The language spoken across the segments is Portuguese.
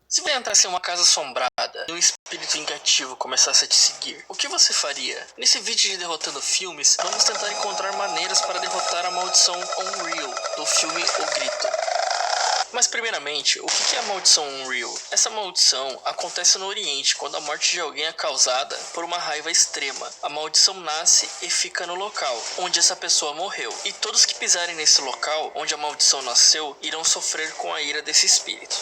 Se você entrasse em uma casa assombrada e um espírito vingativo começasse a te seguir, o que você faria? Nesse vídeo de Derrotando Filmes, vamos tentar encontrar maneiras para derrotar a maldição Unreal do filme O Grito. Mas primeiramente, o que é a maldição Unreal? Essa maldição acontece no Oriente quando a morte de alguém é causada por uma raiva extrema. A maldição nasce e fica no local onde essa pessoa morreu, e todos que pisarem nesse local onde a maldição nasceu irão sofrer com a ira desse espírito.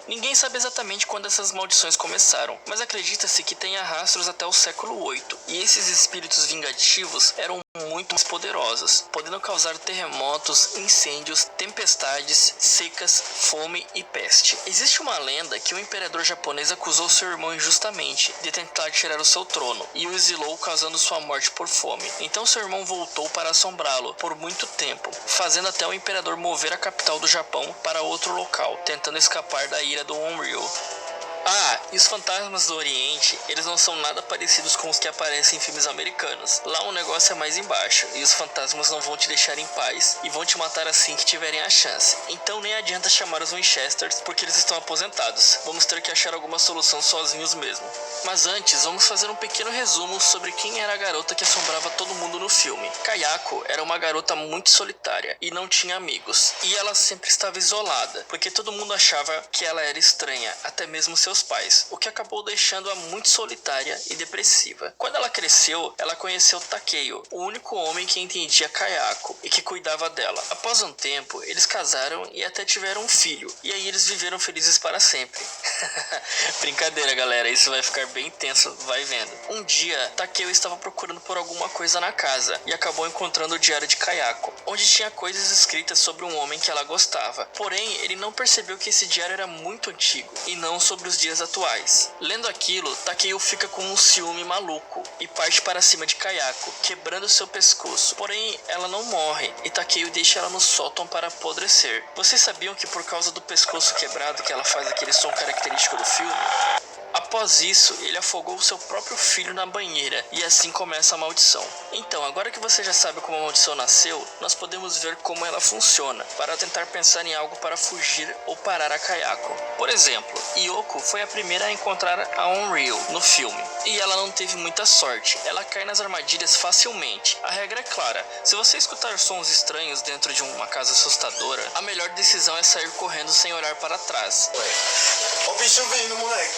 Ninguém sabe exatamente quando essas maldições começaram, mas acredita-se que tenha rastros até o século VIII, e esses espíritos vingativos eram muito mais poderosos, podendo causar terremotos, incêndios, tempestades, secas, fome e peste. Existe uma lenda que o imperador japonês acusou seu irmão injustamente de tentar tirar o seu trono, e o exilou causando sua morte por fome. Então seu irmão voltou para assombrá-lo por muito tempo, fazendo até o imperador mover a capital do Japão para outro local, tentando escapar da ira do Unreal. Ah, e os fantasmas do Oriente, eles não são nada parecidos com os que aparecem em filmes americanos. Lá o negócio é mais embaixo, e os fantasmas não vão te deixar em paz, e vão te matar assim que tiverem a chance. Então nem adianta chamar os Winchesters, porque eles estão aposentados. Vamos ter que achar alguma solução sozinhos mesmo. Mas antes, vamos fazer um pequeno resumo sobre quem era a garota que assombrava todo mundo no filme. Kayako era uma garota muito solitária, e não tinha amigos. E ela sempre estava isolada, porque todo mundo achava que ela era estranha, até mesmo seus pais, o que acabou deixando-a muito solitária e depressiva. Quando ela cresceu, ela conheceu Takeo, o único homem que entendia Kayako e que cuidava dela. Após um tempo, eles casaram e até tiveram um filho, e aí eles viveram felizes para sempre. Brincadeira, galera, isso vai ficar bem tenso, vai vendo. Um dia, Takeo estava procurando por alguma coisa na casa e acabou encontrando o diário de Kayako, onde tinha coisas escritas sobre um homem que ela gostava. Porém, ele não percebeu que esse diário era muito antigo e não sobre os dias atuais. Lendo aquilo, Takeo fica com um ciúme maluco e parte para cima de Kayako, quebrando seu pescoço. Porém, ela não morre e Takeo deixa ela no sótão para apodrecer. Vocês sabiam que por causa do pescoço quebrado que ela faz aquele som característico do filme? Após isso, ele afogou seu próprio filho na banheira, e assim começa a maldição. Então, agora que você já sabe como a maldição nasceu, nós podemos ver como ela funciona, para tentar pensar em algo para fugir ou parar a Kayako. Por exemplo, Yoko foi a primeira a encontrar a Unreal no filme, e ela não teve muita sorte, ela cai nas armadilhas facilmente. A regra é clara, se você escutar sons estranhos dentro de uma casa assustadora, a melhor decisão é sair correndo sem olhar para trás. Ó o bicho vindo, moleque.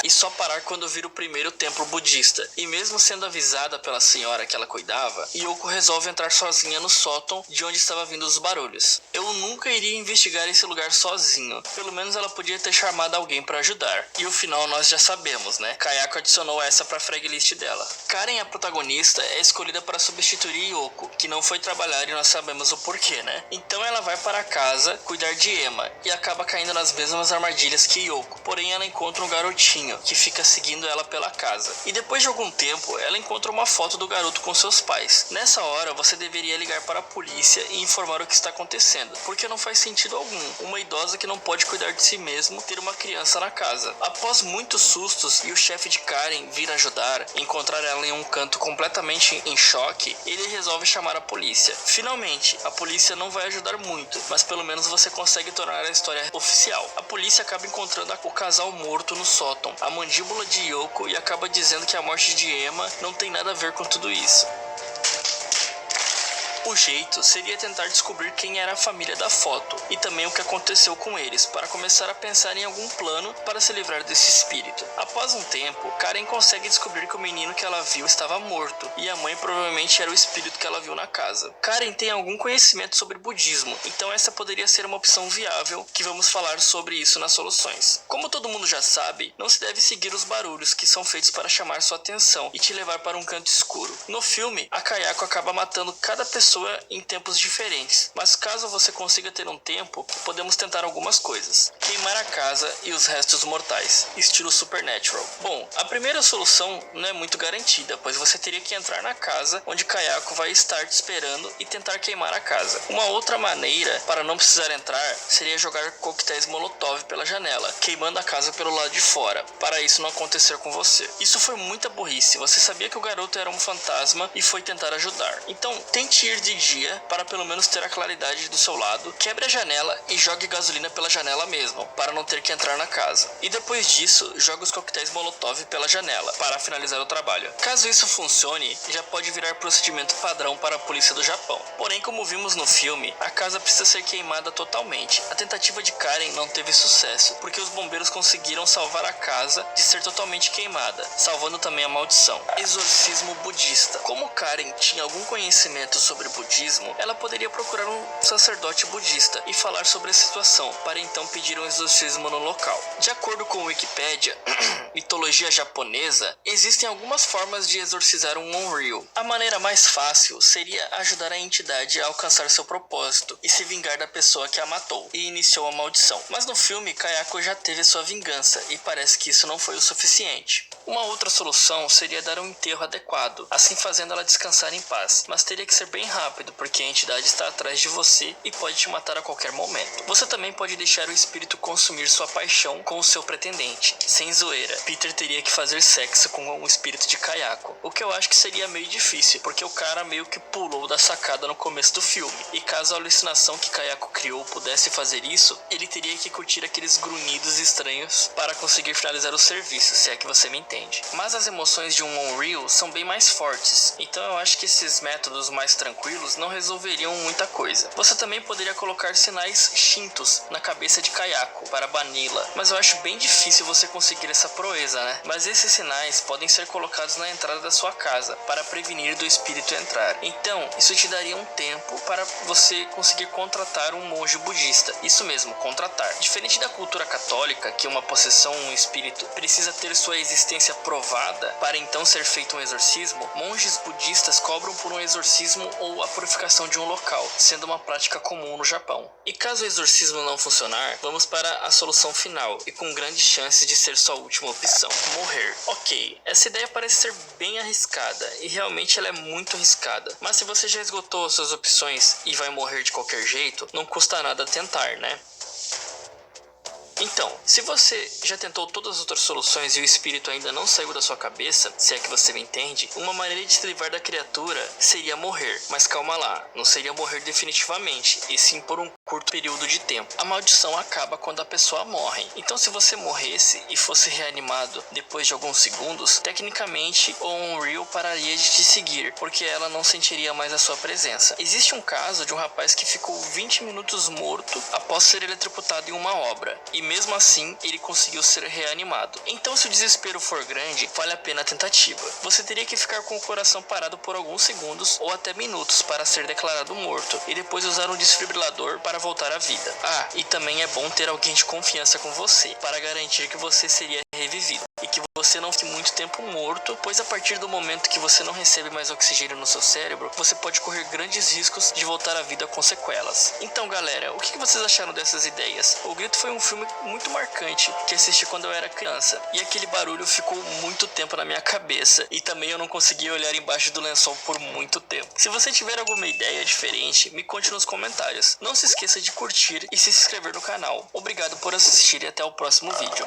E só parar quando vir o primeiro templo budista. E mesmo sendo avisada pela senhora que ela cuidava, Yoko resolve entrar sozinha no sótão de onde estava vindo os barulhos. Eu nunca iria investigar esse lugar sozinho. Pelo menos ela podia ter chamado alguém para ajudar. E o final nós já sabemos, né? Kayako adicionou essa pra fraglist dela. Karen, a protagonista, é escolhida para substituir Yoko, que não foi trabalhar e nós sabemos o porquê, né? Então ela vai para casa cuidar de Emma e acaba caindo nas mesmas armadilhas que Yoko. Porém ela encontra um garotinho que fica seguindo ela pela casa. E depois de algum tempo, ela encontra uma foto do garoto com seus pais. Nessa hora, você deveria ligar para a polícia e informar o que está acontecendo, porque não faz sentido algum uma idosa que não pode cuidar de si mesmo ter uma criança na casa. Após muitos sustos e o chefe de Karen vir ajudar, encontrar ela em um canto completamente em choque, ele resolve chamar a polícia. Finalmente, a polícia não vai ajudar muito, mas pelo menos você consegue tornar a história oficial. A polícia acaba encontrando o casal morto no sótão, a mandíbula de Yoko, e acaba dizendo que a morte de Emma não tem nada a ver com tudo isso. O jeito seria tentar descobrir quem era a família da foto e também o que aconteceu com eles, para começar a pensar em algum plano para se livrar desse espírito. Após um tempo, Karen consegue descobrir que o menino que ela viu estava morto e a mãe provavelmente era o espírito que ela viu na casa. Karen tem algum conhecimento sobre budismo, então essa poderia ser uma opção viável, que vamos falar sobre isso nas soluções. Como todo mundo já sabe, não se deve seguir os barulhos que são feitos para chamar sua atenção e te levar para um canto escuro. No filme, a Kayako acaba matando cada pessoa em tempos diferentes, mas caso você consiga ter um tempo, podemos tentar algumas coisas. Queimar a casa e os restos mortais, estilo Supernatural. Bom, a primeira solução não é muito garantida, pois você teria que entrar na casa onde Kayako vai estar te esperando e tentar queimar a casa. Uma outra maneira para não precisar entrar seria jogar coquetéis Molotov pela janela, queimando a casa pelo lado de fora, para isso não acontecer com você. Isso foi muita burrice, você sabia que o garoto era um fantasma e foi tentar ajudar. Então, tente ir de dia para pelo menos ter a claridade do seu lado, quebre a janela e jogue gasolina pela janela mesmo, para não ter que entrar na casa. E depois disso, jogue os coquetéis Molotov pela janela, para finalizar o trabalho. Caso isso funcione, já pode virar procedimento padrão para a polícia do Japão. Porém, como vimos no filme, a casa precisa ser queimada totalmente. A tentativa de Karen não teve sucesso, porque os bombeiros conseguiram salvar a casa de ser totalmente queimada, salvando também a maldição. Exorcismo budista. Como Karen tinha algum conhecimento sobre budismo, ela poderia procurar um sacerdote budista e falar sobre a situação, para então pedir um exorcismo no local. De acordo com o Wikipedia, mitologia japonesa, existem algumas formas de exorcizar um Onryo. A maneira mais fácil seria ajudar a entidade a alcançar seu propósito e se vingar da pessoa que a matou e iniciou a maldição. Mas no filme, Kayako já teve sua vingança e parece que isso não foi o suficiente. Uma outra solução seria dar um enterro adequado, assim fazendo ela descansar em paz, mas teria que ser bem rápido porque a entidade está atrás de você e pode te matar a qualquer momento. Você também pode deixar o espírito consumir sua paixão com o seu pretendente. Sem zoeira, Peter teria que fazer sexo com o espírito de Kayako, o que eu acho que seria meio difícil, porque o cara meio que pulou da sacada no começo do filme, e caso a alucinação que Kayako criou pudesse fazer isso, ele teria que curtir aqueles grunhidos estranhos para conseguir finalizar o serviço, se é que você me entende. Mas as emoções de um Onryo são bem mais fortes, então eu acho que esses métodos mais tranquilos não resolveriam muita coisa. Você também poderia colocar sinais Shintos na cabeça de Kayako para bani-la, mas eu acho bem difícil você conseguir essa proeza, né? Mas esses sinais podem ser colocados na entrada da sua casa para prevenir do espírito entrar. Então, isso te daria um tempo para você conseguir contratar um monge budista. Isso mesmo, contratar. Diferente da cultura católica, que uma possessão, um espírito, precisa ter sua existência provada para então ser feito um exorcismo, monges budistas cobram por um exorcismo ou a purificação de um local, sendo uma prática comum no Japão. E caso o exorcismo não funcionar, vamos para a solução final e com grandes chances de ser sua última opção: morrer. Ok, essa ideia parece ser bem arriscada e realmente ela é muito arriscada, mas se você já esgotou suas opções e vai morrer de qualquer jeito, não custa nada tentar, né? Então, se você já tentou todas as outras soluções e o espírito ainda não saiu da sua cabeça, se é que você me entende, uma maneira de se livrar da criatura seria morrer. Mas calma lá, não seria morrer definitivamente, e sim por um curto período de tempo. A maldição acaba quando a pessoa morre. Então se você morresse e fosse reanimado depois de alguns segundos, tecnicamente o Onryo pararia de te seguir, porque ela não sentiria mais a sua presença. Existe um caso de um rapaz que ficou 20 minutos morto após ser eletrocutado em uma obra, e mesmo assim ele conseguiu ser reanimado. Então se o desespero for grande, vale a pena a tentativa. Você teria que ficar com o coração parado por alguns segundos ou até minutos para ser declarado morto, e depois usar um desfibrilador para voltar à vida. Ah, e também é bom ter alguém de confiança com você, para garantir que você seria revivido e que você não fique muito tempo morto, pois a partir do momento que você não recebe mais oxigênio no seu cérebro, você pode correr grandes riscos de voltar à vida com sequelas. Então galera, o que vocês acharam dessas ideias? O Grito foi um filme muito marcante que assisti quando eu era criança, e aquele barulho ficou muito tempo na minha cabeça, e também eu não conseguia olhar embaixo do lençol por muito tempo. Se você tiver alguma ideia diferente, me conte nos comentários. Não se esqueça de curtir e se inscrever no canal. Obrigado por assistir e até o próximo vídeo.